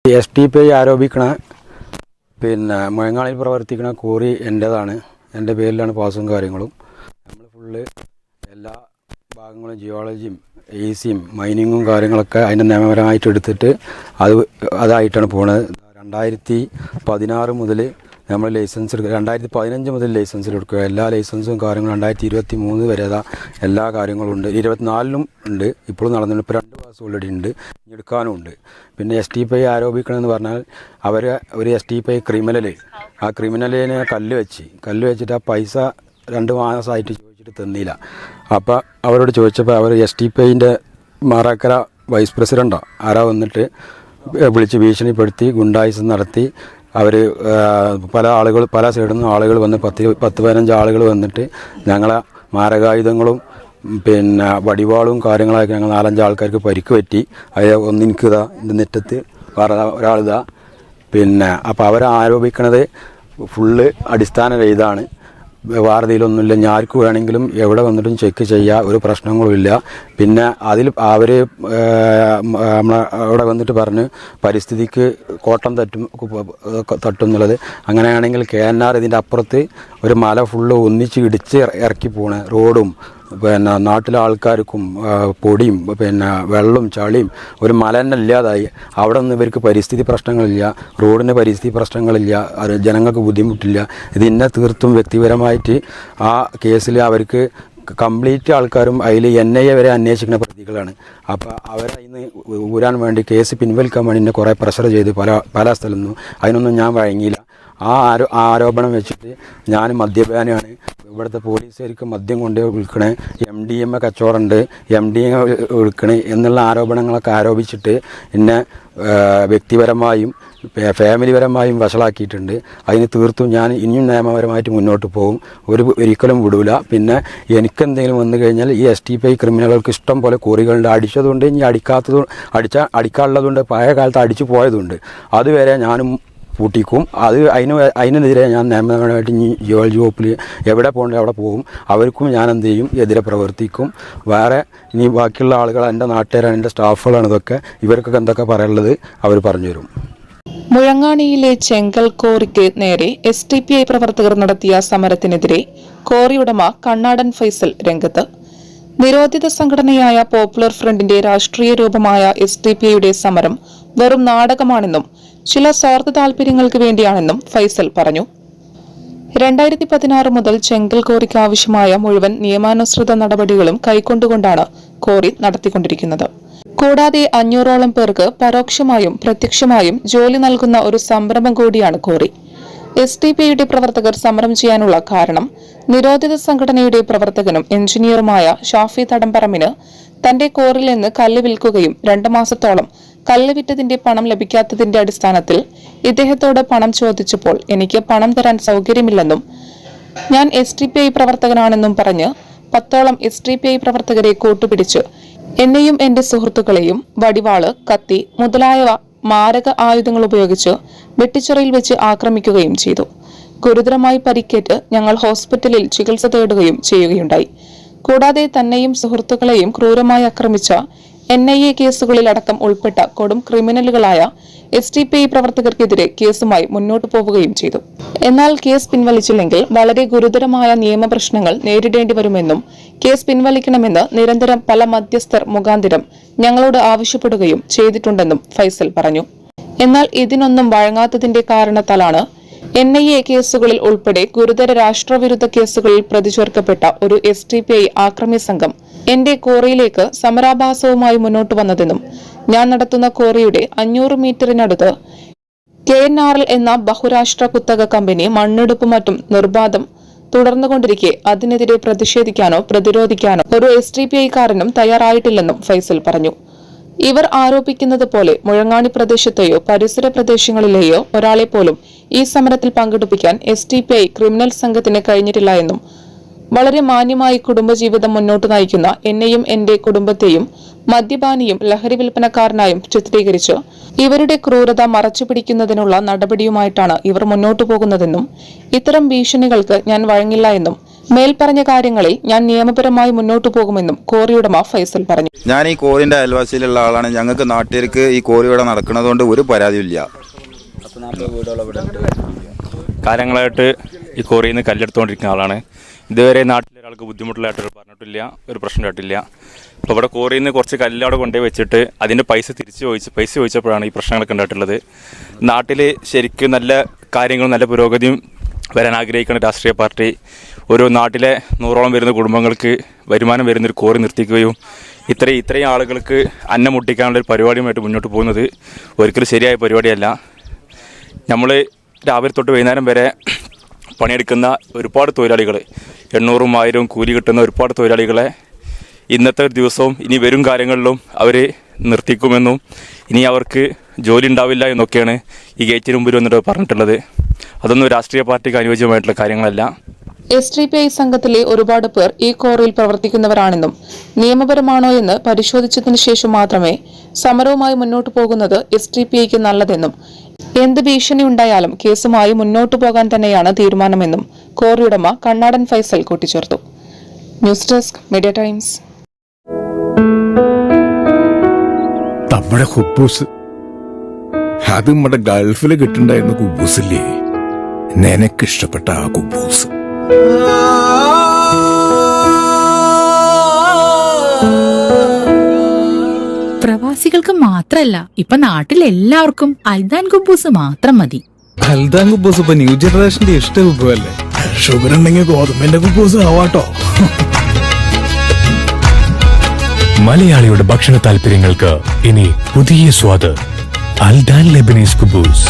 STPI ആരോപിക്കണ മുഴങ്ങാണിയിൽ പ്രവർത്തിക്കുന്ന quarry എൻ്റേതാണ്. എൻ്റെ പേരിലാണ് പാസും കാര്യങ്ങളും. നമ്മൾ ഫുള്ള് എല്ലാ ഭാഗങ്ങളും ജിയോളജിയും എസിയും മൈനിങ്ങും കാര്യങ്ങളൊക്കെ അതിൻ്റെ നിയമപരമായിട്ട് എടുത്തിട്ട് അതായിട്ടാണ് പോണത്. 2016 മുതൽ നമ്മൾ ലൈസൻസ് എടുക്കുക, 2015 മുതൽ ലൈസൻസിൽ എടുക്കുക. എല്ലാ ലൈസൻസും കാര്യങ്ങളും 2023 വരെ എല്ലാ കാര്യങ്ങളും ഉണ്ട്. 24 ഉണ്ട്, ഇപ്പോഴും നടന്നിട്ടുണ്ട്. ഇപ്പോൾ 2 മാസം ഓൾറെഡി ഉണ്ട്, എടുക്കാനും ഉണ്ട്. പിന്നെ STPI ആരോപിക്കണമെന്ന് പറഞ്ഞാൽ അവർ ഒരു STPI ക്രിമിനൽ, ആ ക്രിമിനലിനെ കല്ല് വെച്ചിട്ട് ആ പൈസ 2 മാസമായിട്ട് ചോദിച്ചിട്ട് തന്നില്ല. അപ്പോൾ അവരോട് ചോദിച്ചപ്പോൾ അവർ STPIൻ്റെ മാറാക്കര വൈസ് പ്രസിഡൻ്റോ ആരാ വന്നിട്ട് വിളിച്ച് ഭീഷണിപ്പെടുത്തി ഗുണ്ടായിസം നടത്തി. അവർ പല സൈഡിൽ നിന്നും ആളുകൾ വന്ന് 10-15 ആളുകൾ വന്നിട്ട് ഞങ്ങളെ മാരകായുധങ്ങളും വടിവാളും കാര്യങ്ങളൊക്കെ ഞങ്ങൾ 4-5 ആൾക്കാർക്ക് പരിക്ക് പറ്റി. അത് ഒന്നെനിക്കിതാ എൻ്റെ നെറ്റത്ത് ഒരാളിതാ. അപ്പോൾ അവരെ ആരോപിക്കണത് ഫുള്ള് അടിസ്ഥാനരഹിതമാണ്. വാർത്തയിലൊന്നുമില്ല. ഞാർക്ക് വേണമെങ്കിലും എവിടെ വന്നിട്ടും ചെക്ക് ചെയ്യുക, ഒരു പ്രശ്നങ്ങളുമില്ല. പിന്നെ അതിൽ അവർ അവിടെ വന്നിട്ട് പറഞ്ഞ് പരിസ്ഥിതിക്ക് കോട്ടം തട്ടും എന്നുള്ളത്. അങ്ങനെയാണെങ്കിൽ KNR ഇതിൻ്റെ അപ്പുറത്ത് ഒരു മല ഫുള്ള് ഒന്നിച്ച് ഇടിച്ച് ഇറക്കി പോണ റോഡും നാട്ടിലെ ആൾക്കാർക്കും പൊടിയും വെള്ളവും ചളിയും ഒരു മല തന്നെ ഇല്ലാതായി. അവിടെ നിന്ന് ഇവർക്ക് പരിസ്ഥിതി പ്രശ്നങ്ങളില്ല, റോഡിന് പരിസ്ഥിതി പ്രശ്നങ്ങളില്ല, ജനങ്ങൾക്ക് ബുദ്ധിമുട്ടില്ല. ഇതിനെ തീർത്തും വ്യക്തിപരമായിട്ട് ആ കേസിൽ അവർക്ക് കംപ്ലീറ്റ് ആൾക്കാരും അതിൽ NIA വരെ അന്വേഷിക്കുന്ന പ്രതികളാണ്. അപ്പോൾ അവരതിന് ഊരാൻ വേണ്ടി കേസ് പിൻവലിക്കാൻ വേണ്ടി എന്നെ കുറേ പ്രഷർ ചെയ്ത് പല സ്ഥലത്തു നിന്നും. അതിനൊന്നും ഞാൻ വഴങ്ങിയില്ല. ആ ആരോപണം വെച്ചിട്ട് ഞാൻ മദ്യപാനിയാണ്, ഇവിടുത്തെ പോലീസുകാർക്ക് മദ്യം കൊണ്ട് വിൽക്കണേ, MDMA കച്ചവടമുണ്ട്, MDMA വിൽക്കണേ എന്നുള്ള ആരോപണങ്ങളൊക്കെ ആരോപിച്ചിട്ട് എന്നെ വ്യക്തിപരമായും ഫാമിലിപരമായും വഷളാക്കിയിട്ടുണ്ട്. അതിന് തീർത്തും ഞാൻ ഇനിയും നിയമപരമായിട്ട് മുന്നോട്ട് പോകും, ഒരിക്കലും വിടൂല. പിന്നെ എനിക്കെന്തെങ്കിലും വന്നു കഴിഞ്ഞാൽ ഈ STPI ക്രിമിനലുകൾക്ക് ഇഷ്ടം പോലെ കോറികളുണ്ട്. അടിച്ചതുകൊണ്ട് ഇനി അടിക്കാനുള്ളതുകൊണ്ട് പഴയ കാലത്ത് അടിച്ചു പോയതുണ്ട്. അതുവരെ ഞാനും പൂട്ടിക്കും. അതിനെതിരെ ഞാൻ നിയമപരമായിട്ട് ഇനി ജിയോളജി വകുപ്പിൽ എവിടെ പോകേണ്ടത് അവിടെ പോകും. അവർക്കും ഞാൻ എന്ത് ചെയ്യും, എതിരെ പ്രവർത്തിക്കും. വേറെ ഇനി ബാക്കിയുള്ള ആളുകൾ എൻ്റെ നാട്ടുകാരാണ്, എൻ്റെ സ്റ്റാഫുകളാണ്. ഇതൊക്കെ ഇവർക്കൊക്കെ എന്തൊക്കെ പറയാനുള്ളത് അവർ പറഞ്ഞുതരും. മുഴങ്ങാണിയിലെ ചെങ്കൽ കോറിക്ക് നേരെ STPI പ്രവർത്തകർ നടത്തിയ സമരത്തിനെതിരെ കോറി ഉടമ കണ്ണാടൻ ഫൈസൽ രംഗത്ത്. നിരോധിത സംഘടനയായ പോപ്പുലർ ഫ്രണ്ടിന്റെ രാഷ്ട്രീയ രൂപമായ STPIയുടെ സമരം വെറും നാടകമാണെന്നും ചില സ്വാർത്ഥ താൽപര്യങ്ങൾക്ക് വേണ്ടിയാണെന്നും ഫൈസൽ പറഞ്ഞു. 2016 മുതൽ ചെങ്കൽ കോറിക്ക് ആവശ്യമായ മുഴുവൻ നിയമാനുസൃത നടപടികളും കൈക്കൊണ്ടുകൊണ്ടാണ് കോറി നടത്തിക്കൊണ്ടിരിക്കുന്നത്. കൂടാതെ 500ഓളം പേർക്ക് പരോക്ഷമായും പ്രത്യക്ഷമായും ജോലി നൽകുന്ന ഒരു സംരംഭം കൂടിയാണ് കോറി. STPIയുടെ പ്രവർത്തകർ സമരം ചെയ്യാനുള്ള കാരണം നിരോധിത സംഘടനയുടെ പ്രവർത്തകനും എഞ്ചിനീയറുമായ ഷാഫി തടംപറമ്പിന് തന്റെ കോറിൽ നിന്ന് കല്ല് വിൽക്കുകയും 2 മാസത്തോളം കല്ല് വിറ്റതിന്റെ പണം ലഭിക്കാത്തതിന്റെ അടിസ്ഥാനത്തിൽ ഇദ്ദേഹത്തോട് പണം ചോദിച്ചപ്പോൾ എനിക്ക് പണം തരാൻ സൗകര്യമില്ലെന്നും ഞാൻ STPI പ്രവർത്തകനാണെന്നും പറഞ്ഞ് 10ഓളം STPI പ്രവർത്തകരെ കൂട്ടുപിടിച്ച് എന്നെയും എന്റെ സുഹൃത്തുക്കളെയും വടിവാള്, കത്തി മുതലായവ മാരക ആയുധങ്ങൾ ഉപയോഗിച്ച് വെട്ടിച്ചിറയിൽ വെച്ച് ആക്രമിക്കുകയും ചെയ്തു. ഗുരുതരമായി പരിക്കേറ്റ് ഞങ്ങൾ ഹോസ്പിറ്റലിൽ ചികിത്സ തേടുകയും ചെയ്യുകയുണ്ടായി. കൂടാതെ തന്നെയും സുഹൃത്തുക്കളെയും ക്രൂരമായി ആക്രമിച്ച NIA കേസുകളിൽ അടക്കം ഉൾപ്പെട്ട കൊടും ക്രിമിനലുകളായ STPI പ്രവർത്തകർക്കെതിരെ കേസുമായി മുന്നോട്ടു പോവുകയും ചെയ്തു. എന്നാൽ കേസ് പിൻവലിച്ചില്ലെങ്കിൽ വളരെ ഗുരുതരമായ നിയമപ്രശ്നങ്ങൾ നേരിടേണ്ടി വരുമെന്നും കേസ് പിൻവലിക്കണമെന്ന് നിരന്തരം പല മധ്യസ്ഥർ മുഖാന്തിരം ഞങ്ങളോട് ആവശ്യപ്പെടുകയും ചെയ്തിട്ടുണ്ടെന്നും ഫൈസൽ പറഞ്ഞു. എന്നാൽ ഇതിനൊന്നും വഴങ്ങാത്തതിന്റെ കാരണത്താലാണ് NIA കേസുകളിൽ ഉൾപ്പെടെ ഗുരുതര രാഷ്ട്രവിരുദ്ധ കേസുകളിൽ പ്രതി ചേർക്കപ്പെട്ട ഒരു STPI ആക്രമി സംഘം എന്റെ കോറിയിലേക്ക് സമരാഭാസവുമായി മുന്നോട്ട് വന്നതെന്നും ഞാൻ നടത്തുന്ന കോറിയുടെ 500 മീറ്ററിനടുത്ത് KNRL എന്ന ബഹുരാഷ്ട്ര കുത്തക കമ്പനി മണ്ണെടുപ്പും മറ്റും നിർബാധം തുടർന്നുകൊണ്ടിരിക്കെ അതിനെതിരെ പ്രതിഷേധിക്കാനോ പ്രതിരോധിക്കാനോ ഒരു STPIക്കാരനും തയ്യാറായിട്ടില്ലെന്നും ഫൈസൽ പറഞ്ഞു. ഇവർ ആരോപിക്കുന്നത് പോലെ മുഴങ്ങാണി പ്രദേശത്തെയോ പരിസര പ്രദേശങ്ങളിലെയോ ഒരാളെ പോലും ഈ സമരത്തിൽ പങ്കെടുപ്പിക്കാൻ STPI ക്രിമിനൽ സംഘത്തിന് കഴിഞ്ഞിട്ടില്ല എന്നും വളരെ മാന്യമായി കുടുംബജീവിതം മുന്നോട്ട് നയിക്കുന്ന എന്നെയും എന്റെ കുടുംബത്തെയും മദ്യപാനിയും ലഹരി വിൽപ്പനക്കാരനായും ചിത്രീകരിച്ച് ഇവരുടെ ക്രൂരത മറച്ചുപിടിക്കുന്നതിനുള്ള നടപടിയുമായിട്ടാണ് ഇവർ മുന്നോട്ടു പോകുന്നതെന്നും ഇത്തരം ഭീഷണികൾക്ക് ഞാൻ വഴങ്ങില്ല എന്നും മേൽപ്പറഞ്ഞ കാര്യങ്ങളിൽ ഞാൻ നിയമപരമായി മുന്നോട്ടു പോകുമെന്നും കോറി ഉടമ ഫൈസൽ പറഞ്ഞു. ഞാൻ ഈ കോറിന്റെ അയൽവാസിയിലുള്ള ആളാണ്. ഞങ്ങൾക്ക് നാട്ടുകാർക്ക് ഈ കോറി ഇവിടെ നടക്കുന്നതുകൊണ്ട് ഒരു പരാതിയില്ല. കാലങ്ങളായിട്ട് ഈ കോറിയിൽ നിന്ന് കല്ലെടുത്തുകൊണ്ടിരിക്കുന്ന ആളാണ്. ഇതുവരെ നാട്ടിലെ ഒരാൾക്ക് ബുദ്ധിമുട്ടിലായിട്ട് പറഞ്ഞിട്ടില്ല, ഒരു പ്രശ്നം ആയിട്ടില്ല. അപ്പോൾ ഇവിടെ കോറിയിൽ നിന്ന് കുറച്ച് കല്ലവിടെ കൊണ്ടുപോയി വെച്ചിട്ട് അതിൻ്റെ പൈസ ചോദിച്ചപ്പോഴാണ് ഈ പ്രശ്നങ്ങളൊക്കെ ഉണ്ടായിട്ടുള്ളത്. നാട്ടിൽ ശരിക്കും നല്ല കാര്യങ്ങളും നല്ല പുരോഗതിയും വരാൻ ആഗ്രഹിക്കുന്ന രാഷ്ട്രീയ പാർട്ടി ഒരു നാട്ടിലെ 100ഓളം വരുന്ന കുടുംബങ്ങൾക്ക് വരുമാനം വരുന്നൊരു കോറി നിർത്തിക്കുകയും ഇത്രയും ആളുകൾക്ക് അന്നം മുട്ടിക്കാനുള്ളൊരു പരിപാടിയുമായിട്ട് മുന്നോട്ട് പോകുന്നത് ഒരിക്കലും ശരിയായ പരിപാടിയല്ല. നമ്മൾ രാവിലെ തൊട്ട് വൈകുന്നേരം വരെ പണിയെടുക്കുന്ന ഒരുപാട് തൊഴിലാളികൾ, 800-1000 കൂലി കിട്ടുന്ന ഒരുപാട് തൊഴിലാളികളെ ഇന്നത്തെ ഒരു ദിവസവും ഇനി വരും കാര്യങ്ങളിലും അവർ നിർത്തിക്കുമെന്നും ഇനി അവർക്ക് ജോലി ഉണ്ടാവില്ല എന്നൊക്കെയാണ് ഈ ഗേറ്റിന് മുമ്പിൽ വന്നിട്ട് പറഞ്ഞിട്ടുള്ളത്. അതൊന്നും രാഷ്ട്രീയ പാർട്ടിക്ക് അനുയോജ്യമായിട്ടുള്ള കാര്യങ്ങളല്ല. SDPI സംഘത്തിലെ ഒരുപാട് പേർ ഈ കോറിയിൽ പ്രവർത്തിക്കുന്നവരാണെന്നും നിയമപരമാണോ എന്ന് പരിശോധിച്ചതിനു ശേഷം മാത്രമേ സമരവുമായി മുന്നോട്ടു പോകുന്നത് SDPIക്ക് നല്ലതെന്നും എന്ത് ഭീഷണി ഉണ്ടായാലും കേസുമായി മുന്നോട്ടു പോകാൻ തന്നെയാണ് തീരുമാനമെന്നും കോറി ഉടമ കണ്ണാടൻ ഫൈസൽ കൂട്ടിച്ചേർത്തു. News desk media times. നമ്മുടെ കുബൂസ് അത് നമ്മുടെ ഗൾഫിൽ കിട്ടുണ്ടായിരുന്ന കുബൂസില്ലേ, നിനക്കിഷ്ടപ്പെട്ട ആ കുബൂസ്. പ്രവാസികൾക്ക് മാത്രല്ല, ഇപ്പൊ നാട്ടിൽ എല്ലാവർക്കും അൽദാൻ കുബൂസ് മാത്രം മതി. അൽദാൻ കുബൂസ് ഇപ്പൊ ന്യൂ ജനറേഷന്റെ ഇഷ്ട കുബുവല്ലേ. ഷുഗർ ഉണ്ടെങ്കിൽ ഗോതമ്പിന്റെ കുബൂസ് ആവാട്ടോ. മലയാളിയുടെ ഭക്ഷണ താല്പര്യങ്ങൾക്ക് ഇനി പുതിയ സ്വാദ്. അൽദാൻ ലെബനീസ് കുബൂസ്.